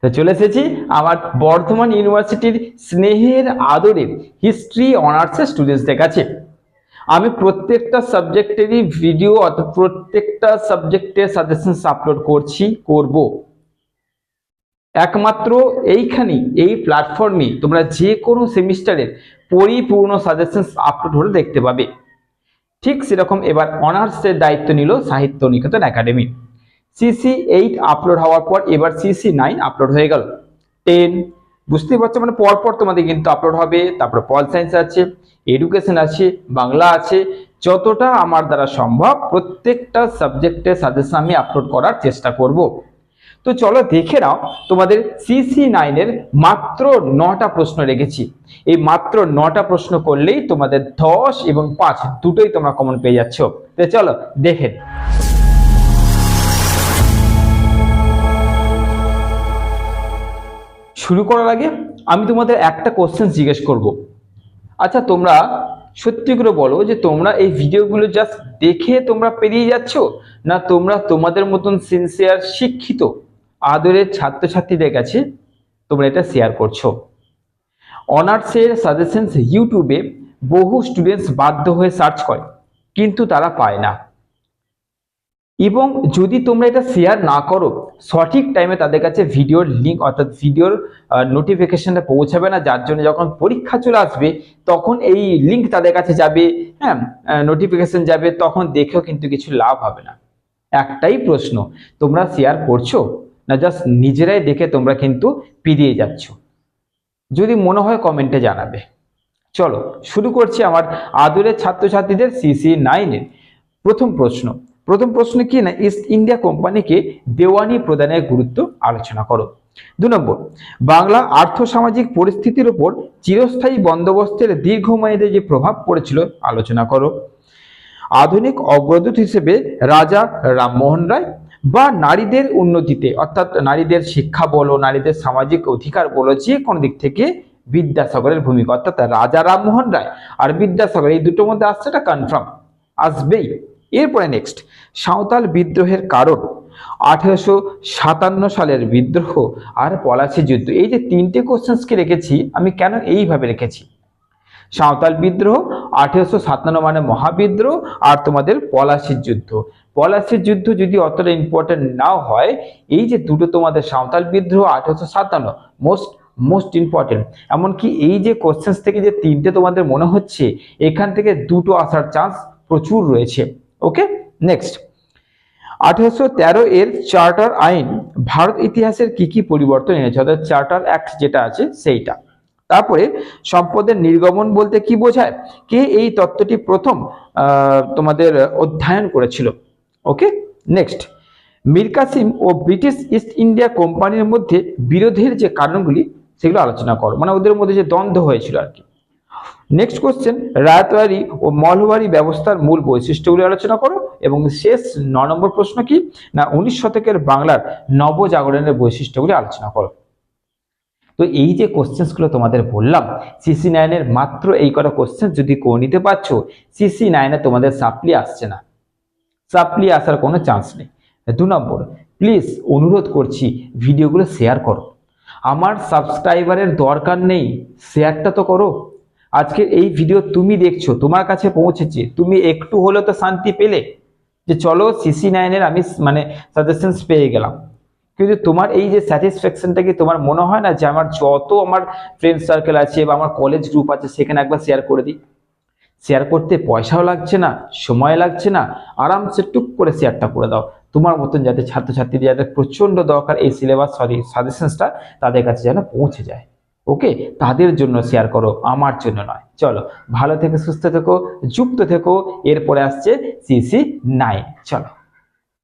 তো চলে এসেছি আমার বর্ধমান ইউনিভার্সিটির স্নেহের আদরের হিস্ট্রি অনার্সের স্টুডেন্টসদের কাছে। আমি প্রত্যেকটা সাবজেক্টেরই ভিডিও অর্থাৎ প্রত্যেকটা সাবজেক্টের সাজেশনস আপলোড করব। একমাত্র এইখানেই এই প্ল্যাটফর্মে তোমরা যে কোনো সেমিস্টারের পরিপূর্ণ সাজেশনস আপলোড হলে দেখতে পাবে। ঠিক সেরকম এবার অনার্সের দায়িত্ব নিল সাহিত্য নিকেতন একাডেমি। CC8 আপলোড হওয়ার পর এবার CC9 আপলোড হয়ে গেল। 10 বুঝতেই পারছো, মানে পরপর তোমাদের কিন্তু আপলোড হবে। তারপর পল সায়েন্স আছে, এডুকেশন আছে, বাংলা আছে। যতটা আমার দ্বারা সম্ভব প্রত্যেকটা সাবজেক্টের সাজেশন আমি আপলোড করার চেষ্টা করব। তো চলো দেখে নাও, তোমাদের CC9 এর মাত্র 9টা প্রশ্ন রেখেছি। এই মাত্র 9টা প্রশ্ন করলেই তোমাদের 10 এবং 5 দুটোই তোমরা কমন পেয়ে যাচ্ছ। তো চলো দেখে নিই। শুরু করার আগে আমি তোমাদের একটা কোশ্চেন জিজ্ঞেস করব। আচ্ছা, তোমরা সত্যি করে বলো যে তোমরা এই ভিডিওগুলো জাস্ট দেখে তোমরা পেরিয়ে যাচ্ছ, না তোমরা তোমাদের মতন সিনসিয়ার শিক্ষিত আদরের ছাত্রছাত্রীদের কাছে তোমরা এটা শেয়ার করছো? অনার্সের সাজেশনস ইউটিউবে বহু স্টুডেন্টস বাধ্য হয়ে সার্চ করে, কিন্তু তারা পায় না। এবং যদি তোমরা এটা শেয়ার না করো, সঠিক টাইমে তাদের কাছে ভিডিওর লিঙ্ক অর্থাৎ ভিডিওর নোটিফিকেশনটা পৌঁছাবে না, যার জন্য যখন পরীক্ষা চলে আসবে তখন এই লিঙ্ক তাদের কাছে যাবে, হ্যাঁ, নোটিফিকেশন যাবে, তখন দেখেও কিন্তু কিছু লাভ হবে না। একটাই প্রশ্ন, তোমরা শেয়ার করছো না জাস্ট নিজেরাই দেখে তোমরা কিন্তু পেরিয়ে যাচ্ছ? যদি মনে হয় কমেন্টে জানাবে। চলো শুরু করছি আমার আদরের ছাত্রছাত্রীদের CC9 এর প্রথম প্রশ্ন কি না, ইস্ট ইন্ডিয়া কোম্পানিকে দেওয়ানি প্রদানের গুরুত্ব আলোচনা করো। 2 নম্বর, বাংলা আর্থসামাজিক পরিস্থিতির উপর চিরস্থায়ী বন্দোবস্তের দীর্ঘমেয়াদী যে প্রভাব পড়েছিল আলোচনা করো। আধুনিক অগ্রদূত হিসেবে রাজা রামমোহন রায় বা নারীদের উন্নতিতে অর্থাৎ নারীদের শিক্ষা বলো, নারীদের সামাজিক অধিকার বলো, যে কোনো দিক থেকে বিদ্যাসাগরের ভূমিকা, অর্থাৎ রাজা রামমোহন রায় আর বিদ্যাসাগর এই দুটোর মধ্যে আসছে, এটা কনফার্ম আসবেই। এরপরে নেক্সট, সাঁওতাল বিদ্রোহের কারণ, 1857 সালের বিদ্রোহ আর পলাশী যুদ্ধ। এই যে 3টে কোশ্চেন্সকে রেখেছি আমি, কেন এইভাবে রেখেছি? সাঁওতাল বিদ্রোহ, 1857 মানে মহাবিদ্রোহ, আর তোমাদের পলাশীর যুদ্ধ। পলাশীর যুদ্ধ যদি অতটা ইম্পর্টেন্ট নাও হয়, এই যে দুটো তোমাদের সাঁওতাল বিদ্রোহ 1857 মোস্ট ইম্পর্টেন্ট। এমনকি এই যে কোশ্চেন্স থেকে যে 3টে তোমাদের মনে হচ্ছে, এখান থেকে 2টো আসার চান্স প্রচুর রয়েছে। ওকে, নেক্সট, 1813 এর চার্টার আইন ভারত ইতিহাসের কি পরিবর্তন এনেছে, অর্থাৎ চার্টার অ্যাক্ট যেটা আছে সেইটা। তারপরে সম্পদের নির্গমন বলতে কি বোঝায়, কে এই তত্ত্বটি প্রথম তোমাদের অধ্যয়ন করেছিল? ওকে, নেক্সট, মীর কাসিম ও ব্রিটিশ ইস্ট ইন্ডিয়া কোম্পানির মধ্যে বিরোধের যে কারণগুলি সেগুলো আলোচনা করো, মানে ওদের মধ্যে যে দ্বন্দ্ব হয়েছিল আর কি। নেক্সট কোশ্চেন, রায়তওয়ারি ও মলওয়ারি ব্যবস্থার মূল বৈশিষ্ট্যগুলি আলোচনা করো। এবং শেষ 9 নম্বর প্রশ্ন কি না, 19 শতকের বাংলার নবজাগরণের বৈশিষ্ট্যগুলি আলোচনা করো। তো এই যে কোশ্চেন্সগুলো তোমাদের বললাম, CC9 এর মাত্র এই কটা কোশ্চেন যদি করে নিতে পারছো, CC9 এ তোমাদের সাপ্লি আসছে না, সাপ্লি আসার কোনো চান্স নেই। 2 নম্বর, প্লিজ অনুরোধ করছি ভিডিওগুলো শেয়ার করো। আমার সাবস্ক্রাইবারের দরকার নেই, শেয়ারটা তো করো। আজকে এই ভিডিও তুমি দেখছো, তোমার কাছে পৌঁছেছে, তুমি একটু হলেও তো শান্তি পেলে যে চলো CC9 এর আমি মানে সাজেশনস পেয়ে গেলাম। কিন্তু তোমার এই যে স্যাটিসফ্যাকশনটা কি তোমার মনে হয় না যে আমার যত আমার ফ্রেন্ড সার্কেল আছে বা আমার কলেজ গ্রুপ আছে সেখানে একবার শেয়ার করে দিই? শেয়ার করতে পয়সাও লাগছে না, সময় লাগছে না, আরামসে টুক করে শেয়ারটা করে দাও। তোমার মতন যাতে ছাত্রছাত্রীদের যাদের প্রচন্ড দরকার এই সিলেবাস সাজেশনসটা, তাদের কাছে যেন পৌঁছে যায়। ওকে, তাদের জন্য শেয়ার করো, আমার জন্য নয়। চলো ভালো থেকো, সুস্থ থেকো, যুক্ত থেকো। এরপরে আসছে CC9। চলো।